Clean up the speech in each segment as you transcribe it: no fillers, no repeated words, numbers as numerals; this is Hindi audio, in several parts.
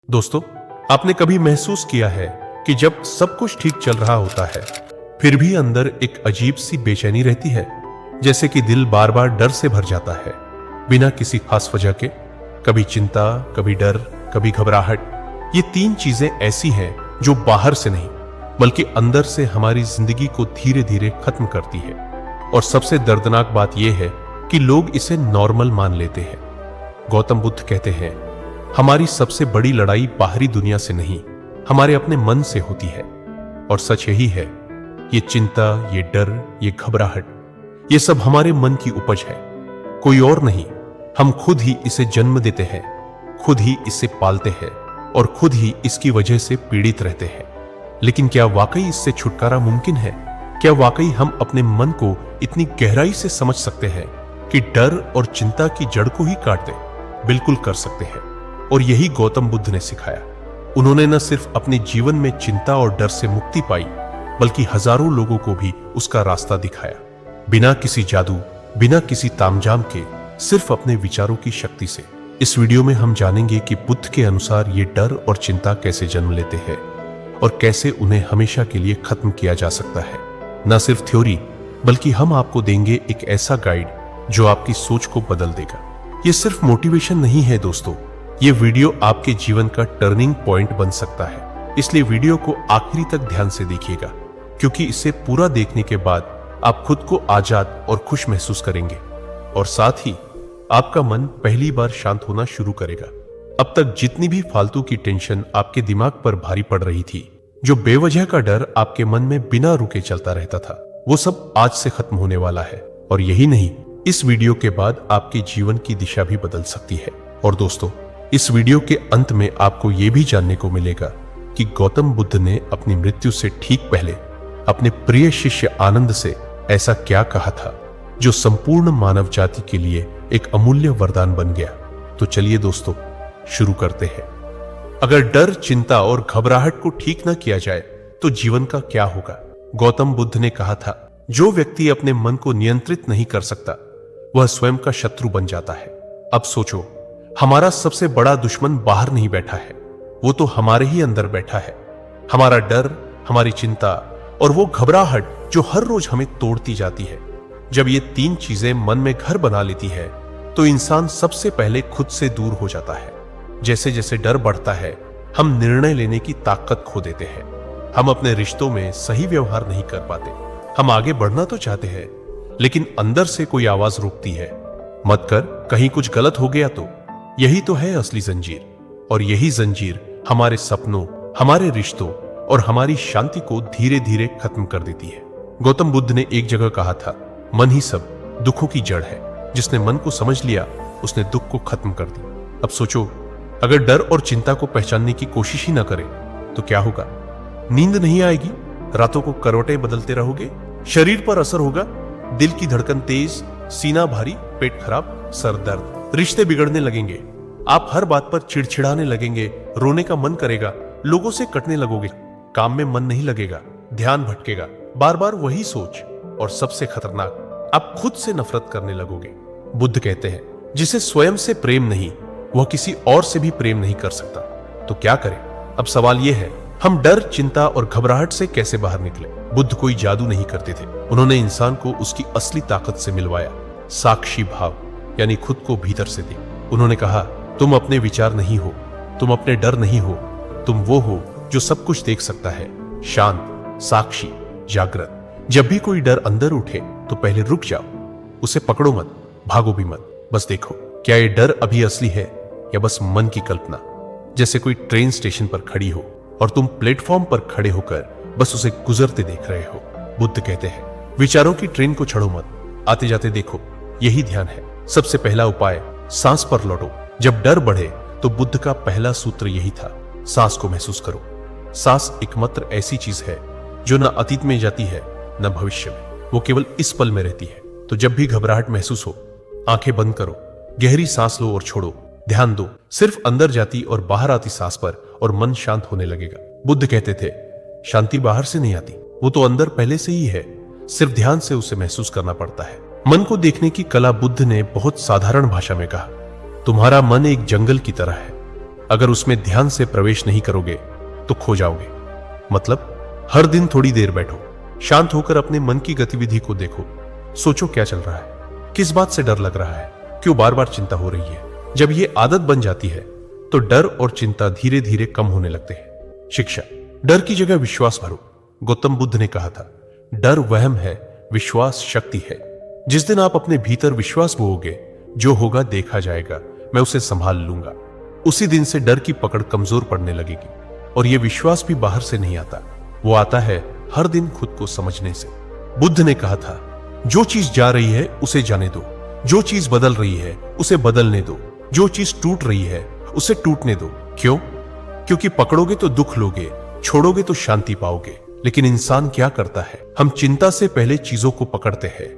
दोस्तों, आपने कभी महसूस किया है कि जब सब कुछ ठीक चल रहा होता है फिर भी अंदर एक अजीब सी बेचैनी रहती है, जैसे कि दिल बार बार डर से भर जाता है बिना किसी खास वजह के। कभी चिंता, कभी डर, कभी घबराहट। ये तीन चीजें ऐसी हैं जो बाहर से नहीं बल्कि अंदर से हमारी जिंदगी को धीरे धीरे खत्म करती है। और सबसे दर्दनाक बात यह है कि लोग इसे नॉर्मल मान लेते हैं। गौतम बुद्ध कहते हैं, हमारी सबसे बड़ी लड़ाई बाहरी दुनिया से नहीं, हमारे अपने मन से होती है। और सच यही है, ये चिंता, ये डर, ये घबराहट, ये सब हमारे मन की उपज है, कोई और नहीं। हम खुद ही इसे जन्म देते हैं, खुद ही इसे पालते हैं और खुद ही इसकी वजह से पीड़ित रहते हैं। लेकिन क्या वाकई इससे छुटकारा मुमकिन है? क्या वाकई हम अपने मन को इतनी गहराई से समझ सकते हैं कि डर और चिंता की जड़ को ही काट दें? बिल्कुल कर सकते हैं। और यही गौतम बुद्ध ने सिखाया। उन्होंने न सिर्फ अपने जीवन में चिंता और डर से मुक्ति पाई, बल्कि हजारों लोगों को भी उसका रास्ता दिखाया, बिना किसी जादू, बिना किसी तामझाम के, सिर्फ अपने विचारों की शक्ति से। इस वीडियो में हम जानेंगे कि बुद्ध के अनुसार ये डर और चिंता कैसे जन्म लेते हैं और कैसे उन्हें हमेशा के लिए खत्म किया जा सकता है। न सिर्फ थ्योरी, बल्कि हम आपको देंगे एक ऐसा गाइड जो आपकी सोच को बदल देगा। ये सिर्फ मोटिवेशन नहीं है दोस्तों, ये वीडियो आपके जीवन का टर्निंग पॉइंट बन सकता है। इसलिए वीडियो को आखिरी तक ध्यान से देखिएगा, क्योंकि इसे पूरा देखने के बाद आप खुद को आजाद और खुश महसूस करेंगे और साथ ही आपका मन पहली बार शांत होना शुरू करेगा। अब तक जितनी भी फालतू की टेंशन आपके दिमाग पर भारी पड़ रही थी, जो बेवजह का डर आपके मन में बिना रुके चलता रहता था, वो सब आज से खत्म होने वाला है। और यही नहीं, इस वीडियो के बाद आपके जीवन की दिशा भी बदल सकती है। और दोस्तों, इस वीडियो के अंत में आपको यह भी जानने को मिलेगा कि गौतम बुद्ध ने अपनी मृत्यु से ठीक पहले अपने प्रिय शिष्य आनंद से ऐसा क्या कहा था जो संपूर्ण मानव जाति के लिए एक अमूल्य वरदान बन गया। तो चलिए दोस्तों, शुरू करते हैं। अगर डर, चिंता और घबराहट को ठीक न किया जाए तो जीवन का क्या होगा? गौतम बुद्ध ने कहा था, जो व्यक्ति अपने मन को नियंत्रित नहीं कर सकता वह स्वयं का शत्रु बन जाता है। अब सोचो, हमारा सबसे बड़ा दुश्मन बाहर नहीं बैठा है, वो तो हमारे ही अंदर बैठा है। हमारा डर, हमारी चिंता और वो घबराहट जो हर रोज हमें तोड़ती जाती है। जब ये तीन चीजें मन में घर बना लेती है तो इंसान सबसे पहले खुद से दूर हो जाता है। जैसे जैसे डर बढ़ता है, हम निर्णय लेने की ताकत खो देते हैं। हम अपने रिश्तों में सही व्यवहार नहीं कर पाते। हम आगे बढ़ना तो चाहते हैं, लेकिन अंदर से कोई आवाज रोकती है, मत कर, कहीं कुछ गलत हो गया तो। यही तो है असली जंजीर। और यही जंजीर हमारे सपनों, हमारे रिश्तों और हमारी शांति को धीरे धीरे खत्म कर देती है। गौतम बुद्ध ने एक जगह कहा था, मन ही सब दुखों की जड़ है। जिसने मन को समझ लिया, उसने दुख को खत्म कर दी। अब सोचो, अगर डर और चिंता को पहचानने की कोशिश ही ना करें तो क्या होगा? नींद नहीं आएगी, रातों को करवटें बदलते रहोगे, शरीर पर असर होगा, दिल की धड़कन तेज, सीना भारी, पेट खराब, सर दर्द, रिश्ते बिगड़ने लगेंगे, आप हर बात पर चिड़चिड़ाने लगेंगे, रोने का मन करेगा, लोगों से कटने लगोगे, काम में मन नहीं लगेगा, ध्यान भटकेगा, बार बार वही सोच, और सबसे खतरनाक, आप खुद से नफरत करने लगोगे। बुद्ध कहते हैं, जिसे स्वयं से प्रेम नहीं, वह किसी और से भी प्रेम नहीं कर सकता। तो क्या करें? अब सवाल यह है, हम डर, चिंता और घबराहट से कैसे बाहर निकले? बुद्ध कोई जादू नहीं करते थे। उन्होंने इंसान को उसकी असली ताकत से मिलवाया, साक्षी भाव, यानी खुद को भीतर से देख। उन्होंने कहा, तुम अपने विचार नहीं हो, तुम अपने डर नहीं हो, तुम वो हो जो सब कुछ देख सकता है, शांत, साक्षी, जागृत। जब भी कोई डर अंदर उठे तो पहले रुक जाओ, उसे पकड़ो मत, भागो भी मत, बस देखो क्या ये डर अभी असली है या बस मन की कल्पना। जैसे कोई ट्रेन स्टेशन पर खड़ी हो और तुम प्लेटफॉर्म पर खड़े होकर बस उसे गुजरते देख रहे हो। बुद्ध कहते हैं, विचारों की ट्रेन को छड़ो मत, आते जाते देखो, यही ध्यान है। सबसे पहला उपाय, सांस पर लौटो। जब डर बढ़े तो बुद्ध का पहला सूत्र यही था, सांस को महसूस करो। सांस एकमात्र ऐसी चीज है जो न अतीत में जाती है न भविष्य में, वो केवल इस पल में रहती है। तो जब भी घबराहट महसूस हो, आंखें बंद करो, गहरी सांस लो और छोड़ो, ध्यान दो सिर्फ अंदर जाती और बाहर आती सांस पर, और मन शांत होने लगेगा। बुद्ध कहते थे, शांति बाहर से नहीं आती, वो तो अंदर पहले से ही है, सिर्फ ध्यान से उसे महसूस करना पड़ता है। मन को देखने की कला बुद्ध ने बहुत साधारण भाषा में कहा, तुम्हारा मन एक जंगल की तरह है, अगर उसमें ध्यान से प्रवेश नहीं करोगे तो खो जाओगे। मतलब हर दिन थोड़ी देर बैठो, शांत होकर अपने मन की गतिविधि को देखो, सोचो क्या चल रहा है, किस बात से डर लग रहा है, क्यों बार बार चिंता हो रही है। जब ये आदत बन जाती है तो डर और चिंता धीरे धीरे कम होने लगते हैं। शिक्षा, डर की जगह विश्वास भरो। गौतम बुद्ध ने कहा था, डर वहम है, विश्वास शक्ति है। जिस दिन आप अपने भीतर विश्वास बोओगे, जो होगा देखा जाएगा, मैं उसे संभाल लूंगा, उसी दिन से डर की पकड़ कमजोर पड़ने लगेगी। और यह विश्वास भी बाहर से नहीं आता, वो आता है हर दिन खुद को समझने से। बुद्ध ने कहा था, जो चीज जा रही है उसे जाने दो, जो चीज बदल रही है उसे बदलने दो, जो चीज टूट रही है उसे टूटने दो। क्यों? क्योंकि पकड़ोगे तो दुख लोगे, छोड़ोगे तो शांति पाओगे। लेकिन इंसान क्या करता है, हम चिंता से पहले चीजों को पकड़ते हैं,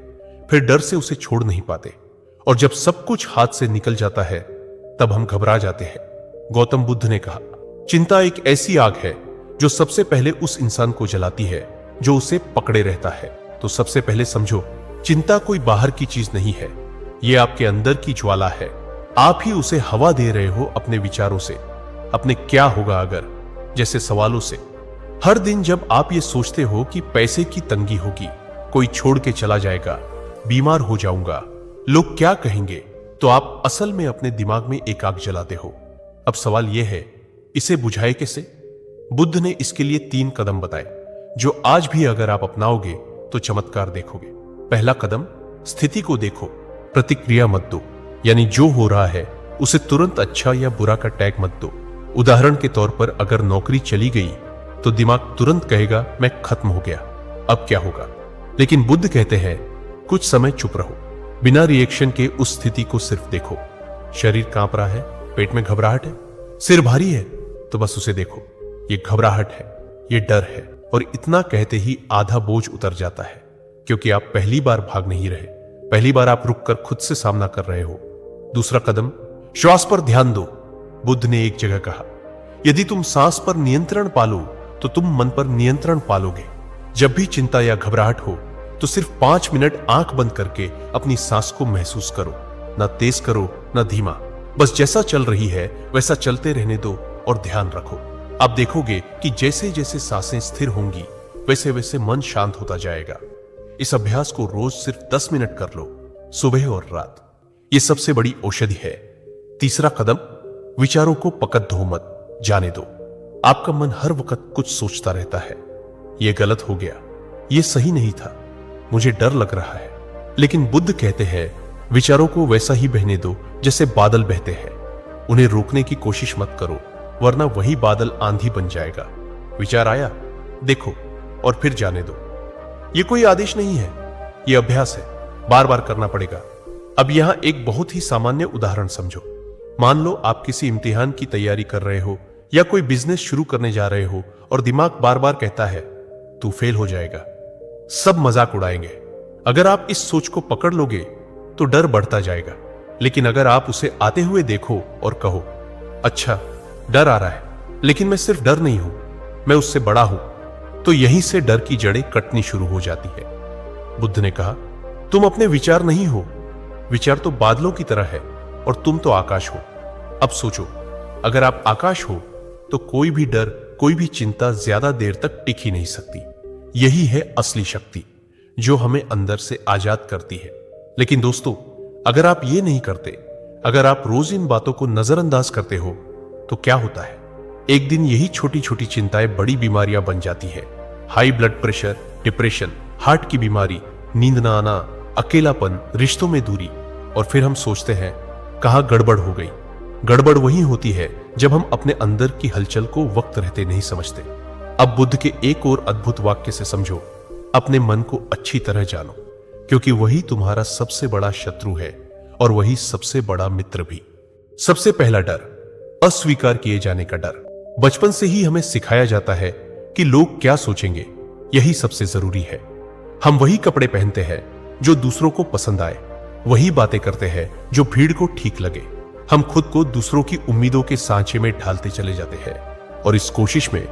फिर डर से उसे छोड़ नहीं पाते, और जब सब कुछ हाथ से निकल जाता है तब हम घबरा जाते हैं। गौतम बुद्ध ने कहा, चिंता एक ऐसी आग है जो सबसे पहले उस इंसान को जलाती है जो उसे पकड़े रहता है। तो सबसे पहले समझो, चिंता कोई बाहर की चीज नहीं है, यह आपके अंदर की ज्वाला है। आप ही उसे हवा दे रहे हो अपने विचारों से, अपने क्या होगा अगर जैसे सवालों से। हर दिन जब आप ये सोचते हो कि पैसे की तंगी होगी, कोई छोड़ के चला जाएगा, बीमार हो जाऊंगा, लोग क्या कहेंगे, तो आप असल में अपने दिमाग में एक आग जलाते हो। अब सवाल यह है, इसे बुझाए कैसे? बुद्ध ने इसके लिए 3 कदम बताए, जो आज भी अगर आप अपनाओगे तो चमत्कार देखोगे। पहला कदम, स्थिति को देखो, प्रतिक्रिया मत दो। यानी जो हो रहा है उसे तुरंत अच्छा या बुरा का टैग मत दो। उदाहरण के तौर पर अगर नौकरी चली गई तो दिमाग तुरंत कहेगा मैं खत्म हो गया, अब क्या होगा। लेकिन बुद्ध कहते हैं, कुछ समय चुप रहो, बिना रिएक्शन के उस स्थिति को सिर्फ देखो। शरीर कांप रहा है, पेट में घबराहट है, सिर भारी है, तो बस उसे देखो, ये घबराहट है, ये डर है। और इतना कहते ही आधा बोझ उतर जाता है, क्योंकि आप पहली बार भाग नहीं रहे, पहली बार आप रुककर खुद से सामना कर रहे हो। दूसरा कदम, श्वास पर ध्यान दो। बुद्ध ने एक जगह कहा, यदि तुम सांस पर नियंत्रण पालो तो तुम मन पर नियंत्रण पालोगे। जब भी चिंता या घबराहट हो तो सिर्फ 5 मिनट आंख बंद करके अपनी सांस को महसूस करो, ना तेज करो ना धीमा, बस जैसा चल रही है वैसा चलते रहने दो और ध्यान रखो। आप देखोगे कि जैसे जैसे सांसें स्थिर होंगी वैसे वैसे मन शांत होता जाएगा। इस अभ्यास को रोज सिर्फ 10 मिनट कर लो, सुबह और रात। यह सबसे बड़ी औषधि है। तीसरा कदम, विचारों को पकड़ दो मत, जाने दो। आपका मन हर वक्त कुछ सोचता रहता है, यह गलत हो गया, यह सही नहीं था, मुझे डर लग रहा है। लेकिन बुद्ध कहते हैं, विचारों को वैसा ही बहने दो जैसे बादल बहते हैं। उन्हें रोकने की कोशिश मत करो, वरना वही बादल आंधी बन जाएगा। विचार आया, देखो और फिर जाने दो। यह कोई आदेश नहीं है, यह अभ्यास है, बार बार करना पड़ेगा। अब यहां एक बहुत ही सामान्य उदाहरण समझो। मान लो आप किसी इम्तिहान की तैयारी कर रहे हो या कोई बिजनेस शुरू करने जा रहे हो और दिमाग बार बार कहता है तू फेल हो जाएगा, सब मजाक उड़ाएंगे। अगर आप इस सोच को पकड़ लोगे तो डर बढ़ता जाएगा। लेकिन अगर आप उसे आते हुए देखो और कहो, अच्छा डर आ रहा है, लेकिन मैं सिर्फ डर नहीं हूं, मैं उससे बड़ा हूं, तो यहीं से डर की जड़ें कटनी शुरू हो जाती है। बुद्ध ने कहा, तुम अपने विचार नहीं हो, विचार तो बादलों की तरह है और तुम तो आकाश हो। अब सोचो, अगर आप आकाश हो तो कोई भी डर, कोई भी चिंता ज्यादा देर तक टिक ही नहीं सकती। यही है असली शक्ति जो हमें अंदर से आजाद करती है। लेकिन दोस्तों, अगर आप ये नहीं करते, अगर आप रोज इन बातों को नजरअंदाज करते हो, तो क्या होता है? एक दिन यही छोटी छोटी चिंताएं बड़ी बीमारियां बन जाती है। High blood pressure, depression, heart की बीमारी, नींद ना आना, अकेलापन, रिश्तों में दूरी। और फिर हम सोचते हैं कहां गड़बड़ हो गई। गड़बड़ वही होती है जब हम अपने अंदर की हलचल को वक्त रहते नहीं समझते। अब बुद्ध के एक और अद्भुत वाक्य से समझो, अपने मन को अच्छी तरह जानो, क्योंकि वही तुम्हारा सबसे बड़ा शत्रु है और वही सबसे बड़ा मित्र भी। सबसे पहला डर, अस्वीकार किए जाने का डर। बचपन से ही हमें सिखाया जाता है कि लोग क्या सोचेंगे, यही सबसे जरूरी है। हम वही कपड़े पहनते हैं जो दूसरों को पसंद आए, वही बातें करते हैं जो भीड़ को ठीक लगे। हम खुद को दूसरों की उम्मीदों के सांचे में ढालते चले जाते हैं और इस कोशिश में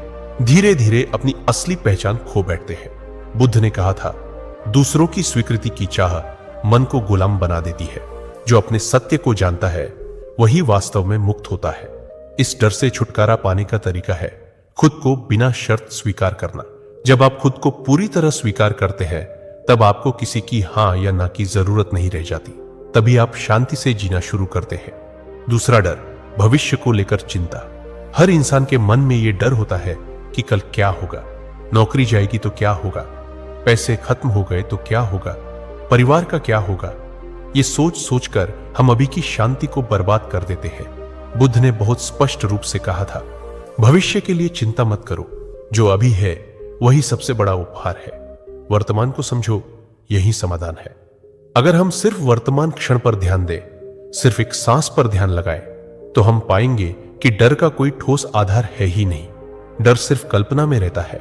धीरे धीरे अपनी असली पहचान खो बैठते हैं। बुद्ध ने कहा था, दूसरों की स्वीकृति की चाह मन को गुलाम बना देती है। जो अपने सत्य को जानता है वही वास्तव में मुक्त होता है। इस डर से छुटकारा पाने का तरीका है खुद को बिना शर्त स्वीकार करना। जब आप खुद को पूरी तरह स्वीकार करते हैं तब आपको किसी की हां या ना की जरूरत नहीं रह जाती। तभी आप शांति से जीना शुरू करते हैं। दूसरा डर, भविष्य को लेकर चिंता। हर इंसान के मन में यह डर होता है कि कल क्या होगा, नौकरी जाएगी तो क्या होगा, पैसे खत्म हो गए तो क्या होगा, परिवार का क्या होगा। ये सोच सोचकर हम अभी की शांति को बर्बाद कर देते हैं। बुद्ध ने बहुत स्पष्ट रूप से कहा था, भविष्य के लिए चिंता मत करो, जो अभी है वही सबसे बड़ा उपहार है। वर्तमान को समझो, यही समाधान है। अगर हम सिर्फ वर्तमान क्षण पर ध्यान दें, सिर्फ एक सांस पर ध्यान लगाएं, तो हम पाएंगे कि डर का कोई ठोस आधार है ही नहीं। डर सिर्फ कल्पना में रहता है,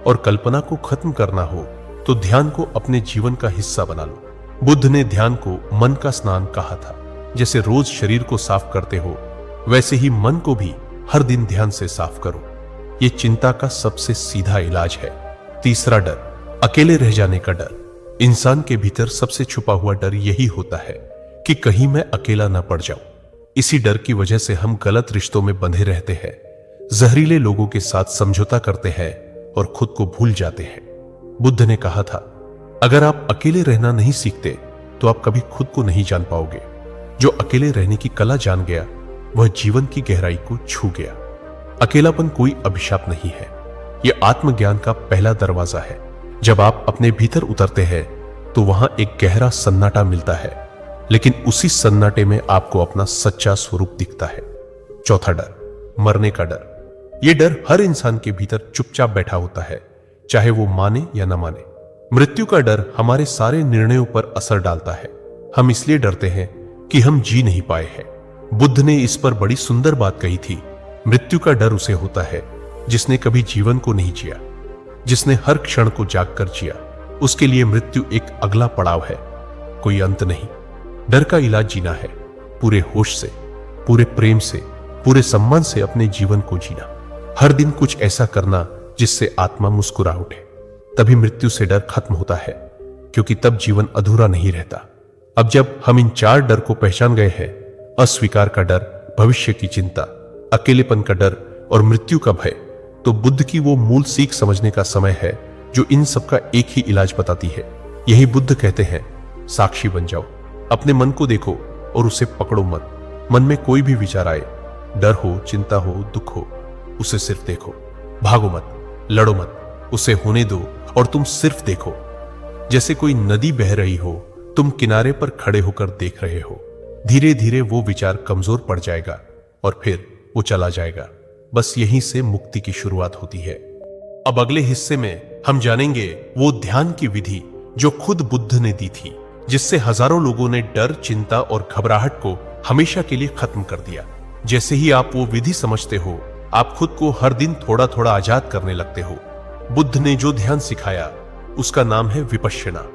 और कल्पना को खत्म करना हो तो ध्यान को अपने जीवन का हिस्सा बना लो। बुद्ध ने ध्यान को मन का स्नान कहा था। जैसे रोज शरीर को साफ करते हो, वैसे ही मन को भी हर दिन ध्यान से साफ करो। यह चिंता का सबसे सीधा इलाज है। तीसरा डर, अकेले रह जाने का डर। इंसान के भीतर सबसे छुपा हुआ डर यही होता है कि कहीं मैं अकेला ना पड़ जाऊं। इसी डर की वजह से हम गलत रिश्तों में बंधे रहते हैं, जहरीले लोगों के साथ समझौता करते हैं और खुद को भूल जाते हैं। बुद्ध ने कहा था, अगर आप अकेले रहना नहीं सीखते तो आप कभी खुद को नहीं जान पाओगे। जो अकेले रहने की कला जान गया वह जीवन की गहराई को छू गया। अकेलापन कोई अभिशाप नहीं है, यह आत्मज्ञान का पहला दरवाजा है। जब आप अपने भीतर उतरते हैं तो वहां एक गहरा सन्नाटा मिलता है, लेकिन उसी सन्नाटे में आपको अपना सच्चा स्वरूप दिखता है। चौथा डर, मरने का डर। यह डर हर इंसान के भीतर चुपचाप बैठा होता है, चाहे वो माने या न माने। मृत्यु का डर हमारे सारे निर्णयों पर असर डालता है। हम इसलिए डरते हैं कि हम जी नहीं पाए हैं। बुद्ध ने इस पर बड़ी सुंदर बात कही थी, मृत्यु का डर उसे होता है जिसने कभी जीवन को नहीं जिया, जिसने हर क्षण को जागकर जिया। उसके लिए मृत्यु एक अगला पड़ाव है, कोई अंत नहीं। डर का इलाज जीना है, पूरे होश से, पूरे प्रेम से, पूरे सम्मान से अपने जीवन को जीना। हर दिन कुछ ऐसा करना जिससे आत्मा मुस्कुरा उठे। तभी मृत्यु से डर खत्म होता है, क्योंकि तब जीवन अधूरा नहीं रहता। अब जब हम इन चार डर को पहचान गए हैं, अस्वीकार का डर, भविष्य की चिंता, अकेलेपन का डर और मृत्यु का भय, तो बुद्ध की वो मूल सीख समझने का समय है जो इन सब का एक ही इलाज बताती है। यही बुद्ध कहते हैं, साक्षी बन जाओ। अपने मन को देखो और उसे पकड़ो मत। मन में कोई भी विचार आए, डर हो, चिंता हो, दुख हो, उसे सिर्फ देखो। भागो मत, लड़ो मत, उसे होने दो और तुम सिर्फ देखो। जैसे कोई नदी बह रही हो, तुम किनारे पर खड़े होकर देख रहे हो। धीरे धीरे वो विचार कमजोर पड़ जाएगा और फिर वो चला जाएगा। बस यहीं से मुक्ति की शुरुआत होती है। अब अगले हिस्से में हम जानेंगे वो ध्यान की विधि जो खुद बुद्ध ने दी थी, जिससे हजारों लोगों ने डर, चिंता और घबराहट को हमेशा के लिए खत्म कर दिया। जैसे ही आप वो विधि समझते हो, आप खुद को हर दिन थोड़ा थोड़ा आजाद करने लगते हो। बुद्ध ने जो ध्यान सिखाया उसका नाम है विपश्यना।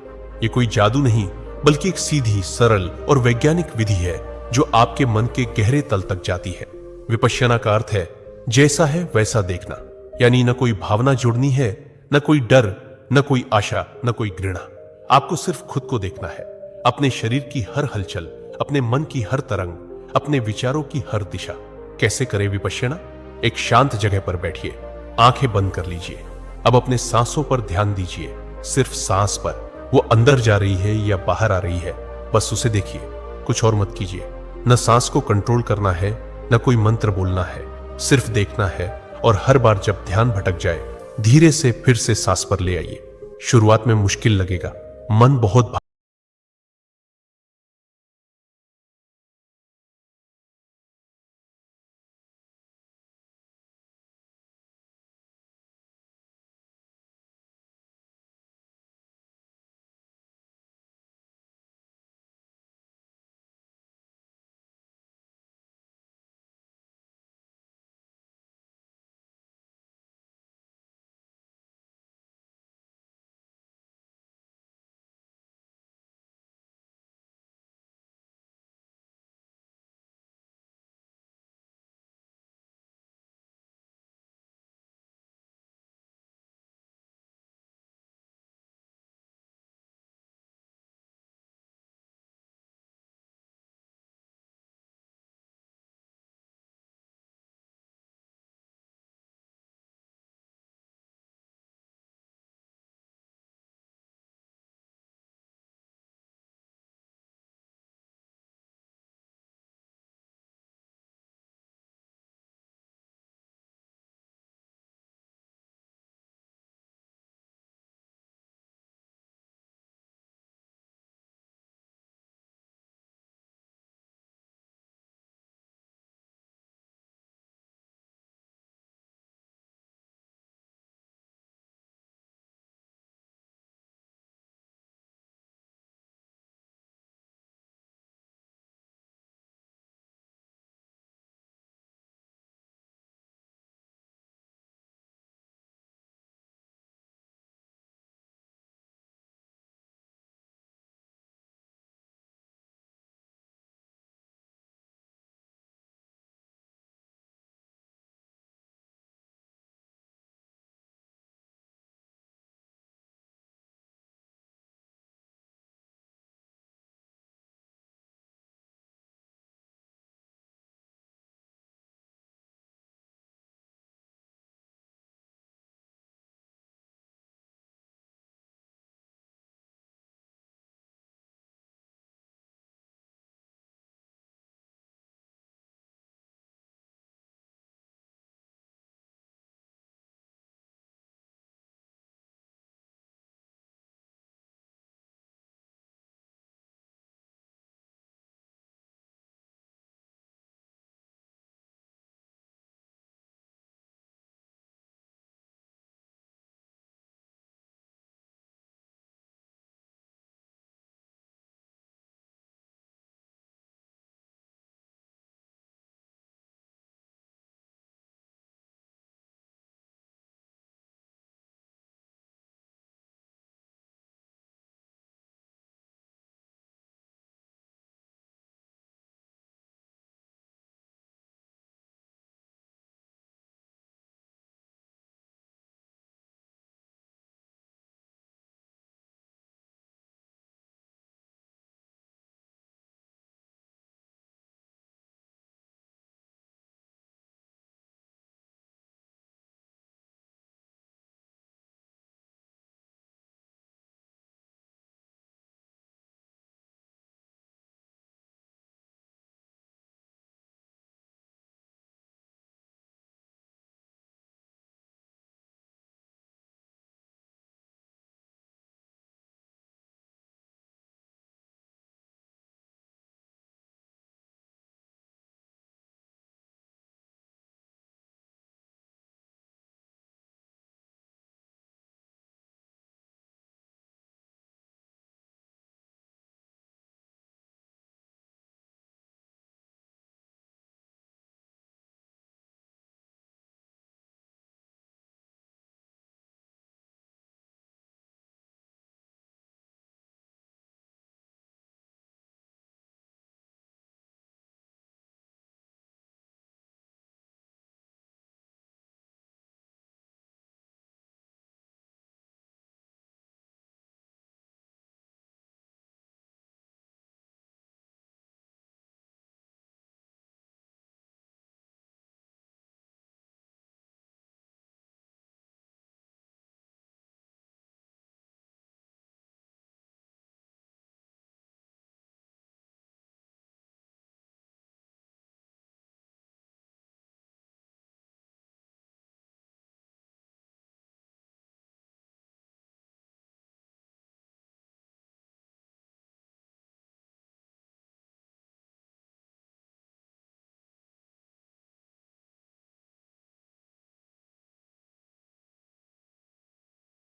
ये कोई जादू नहीं, बल्कि एक सीधी, सरल और वैज्ञानिक विधि है जो आपके मन के गहरे तल तक जाती है। विपश्यना का अर्थ है जैसा है वैसा देखना, यानी न कोई भावना जुड़नी है, न कोई डर, न कोई आशा, न कोई घृणा। आपको सिर्फ खुद को देखना है, अपने शरीर की हर हलचल, अपने मन की हर तरंग, अपने विचारों की हर दिशा। कैसे करें विपश्यना? एक शांत जगह पर बैठिए, आंखें बंद कर लीजिए। अब अपने सांसों पर ध्यान दीजिए, सिर्फ सांस पर। वो अंदर जा रही है या बाहर आ रही है, बस उसे देखिए, कुछ और मत कीजिए। न सांस को कंट्रोल करना है, न कोई मंत्र बोलना है, सिर्फ देखना है। और हर बार जब ध्यान भटक जाए, धीरे से फिर से सांस पर ले आइए। शुरुआत में मुश्किल लगेगा, मन बहुत